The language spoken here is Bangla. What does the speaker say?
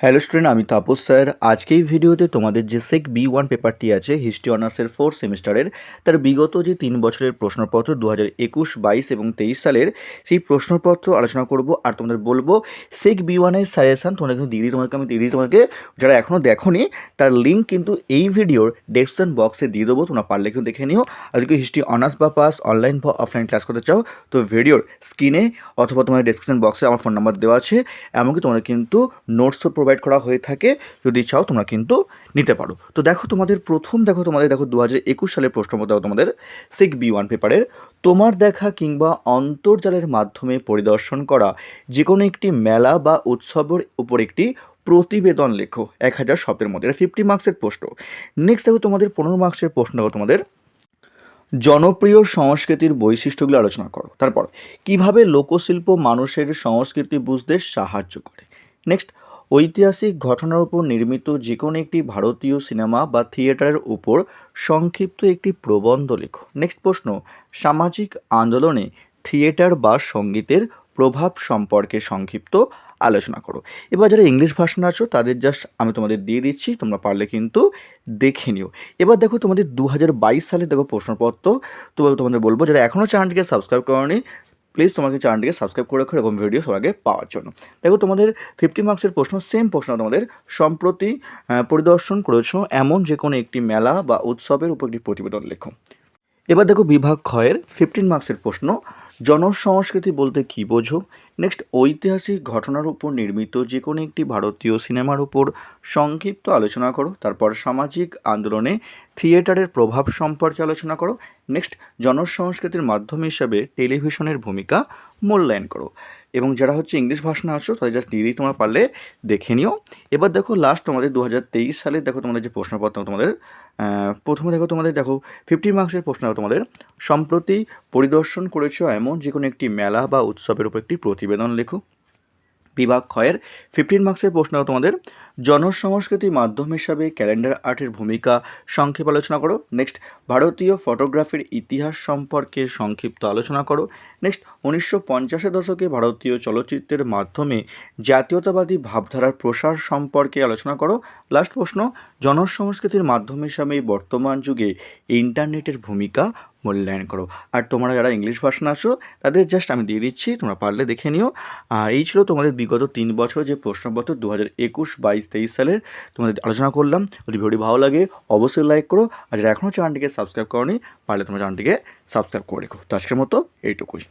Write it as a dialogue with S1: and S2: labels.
S1: হ্যালো স্টুডেন্ট, আমি তাপস স্যার। আজকে এই ভিডিওতে তোমাদের যে সেক B1 পেপারটি আছে হিস্ট্রি অনার্সের 4th সেমিস্টারের, তার বিগত যে 3 বছরের প্রশ্নপত্র 2021, 22 এবং 23 সালের সেই প্রশ্নপত্র আলোচনা করব। আর তোমাদের বলবো সেক B1 এর সাজেশান তোমাদের কিন্তু তোমাকে যারা এখনও দেখোনি তার লিঙ্ক কিন্তু এই ভিডিওর ডেসক্রিপশন বক্সে দিয়ে দেবো, তোমরা পারলে কিন্তু দেখে নিও। আর যদি হিস্ট্রি অনার্স বা পাস অনলাইন বা অফলাইন ক্লাস করতে চাও তো ভিডিওর স্ক্রিনে অথবা তোমার ডেসক্রিপশন বক্সে আমার ফোন নাম্বার দেওয়া আছে। এমনকি তোমরা কিন্তু নোটসও প্রোভাইড করা হয়ে থাকে, যদি চাও তোমরা কিন্তু নিতে পারো। তো তোমাদের 2021 সালের প্রশ্নপত্র তোমাদের সেক B1 পেপারের তোমার দেখা কিংবা অন্তর্জালের মাধ্যমে পরিদর্শন করা যে কোনো একটি মেলা বা উৎসবের উপর একটি প্রতিবেদন লেখো 1000 শব্দের মধ্যে। এটা 50 মার্কসের প্রশ্ন। নেক্সট তোমাদের 15 মার্কসের প্রশ্ন তোমাদের জনপ্রিয় সংস্কৃতির বৈশিষ্ট্যগুলো আলোচনা করো। তারপর কিভাবে লোকশিল্প মানুষের সংস্কৃতি বুঝতে সাহায্য করে। নেক্সট ঐতিহাসিক ঘটনার উপর নির্মিত যে কোনো একটি ভারতীয় সিনেমা বা থিয়েটারের উপর সংক্ষিপ্ত একটি প্রবন্ধ লেখো। নেক্সট প্রশ্ন সামাজিক আন্দোলনে থিয়েটার বা সঙ্গীতের প্রভাব সম্পর্কে সংক্ষিপ্ত আলোচনা করো। এবার যারা ইংলিশ ভাষণ আছো তাদের জাস্ট আমি তোমাদের দিয়ে দিচ্ছি, তোমরা পারলে কিন্তু দেখে নিও। এবার তোমাদের 2022 সালে প্রশ্নপত্র। তো তোমাদের বলবো যারা এখনও চ্যানেলটিকে সাবস্ক্রাইব করোনি প্লিজ তোমাকে চ্যানেলটিকে সাবস্ক্রাইব করে রাখো এরকম ভিডিও সবার আগে পাওয়ার জন্য। তোমাদের 50 মার্কসের প্রশ্ন, সেম প্রশ্ন তোমাদের সম্প্রতি পরিদর্শন করেছো এমন যে কোনো একটি মেলা বা উৎসবের উপর একটি প্রতিবেদন লেখো। এবার বিভাগ ক্ষয়ের 15 মার্কসের প্রশ্ন জনসংস্কৃতি বলতে কী বোঝো। নেক্সট ঐতিহাসিক ঘটনার উপর নির্মিত যে কোনো একটি ভারতীয় সিনেমার উপর সংক্ষিপ্ত আলোচনা করো। তারপর সামাজিক আন্দোলনে থিয়েটারের প্রভাব সম্পর্কে আলোচনা করো। নেক্সট জনসংস্কৃতির মাধ্যম হিসাবে টেলিভিশনের ভূমিকা মূল্যায়ন করো। এবং যারা ইংলিশ ভাষা আছো তাদের জাস্ট দিদি তোমরা পারলে দেখে নিও। এবার লাস্ট তোমাদের 2023 সালে তোমাদের যে প্রশ্নপত্র তোমাদের প্রথমে তোমাদের 50 মার্কসের প্রশ্ন তোমাদের সম্প্রতি পরিদর্শন করেছো এমন যে কোনো একটি মেলা বা উৎসবের উপর একটি প্রতিবেদন লেখো। বিভাগ ক্ষয়ের 15 মার্কসের প্রশ্ন তোমাদের জনসংস্কৃতি মাধ্যম হিসাবে ক্যালেন্ডার আর্টের ভূমিকা সংক্ষেপে আলোচনা করো। নেক্সট ভারতীয় ফটোগ্রাফির ইতিহাস সম্পর্কে সংক্ষিপ্ত আলোচনা করো। নেক্সট 1950-এর দশকে ভারতীয় চলচ্চিত্রের মাধ্যমে জাতীয়তাবাদী ভাবধারার প্রসার সম্পর্কে আলোচনা করো। লাস্ট প্রশ্ন জনসংস্কৃতির মাধ্যম হিসাবে বর্তমান যুগে ইন্টারনেটের ভূমিকা মূল্যায়ন করো। আর তোমরা যারা ইংলিশ ভাষা আছো তাদের জাস্ট আমি দিয়ে দিচ্ছি, তোমরা পারলে দেখে নিও। আর এই ছিল তোমাদের বিগত 3 বছর যে প্রশ্নপত্র 2021, 22, 23 সালের তোমাদের আলোচনা করলাম। যদি ভিডিওটি ভালো লাগে অবশ্যই লাইক করো, আর যারা এখনও চ্যানেলটিকে সাবস্ক্রাইব করোনি পারলে তোমার চ্যানেলটিকে সাবস্ক্রাইব করে রেখো। তো আজকের মতো এইটুকুই।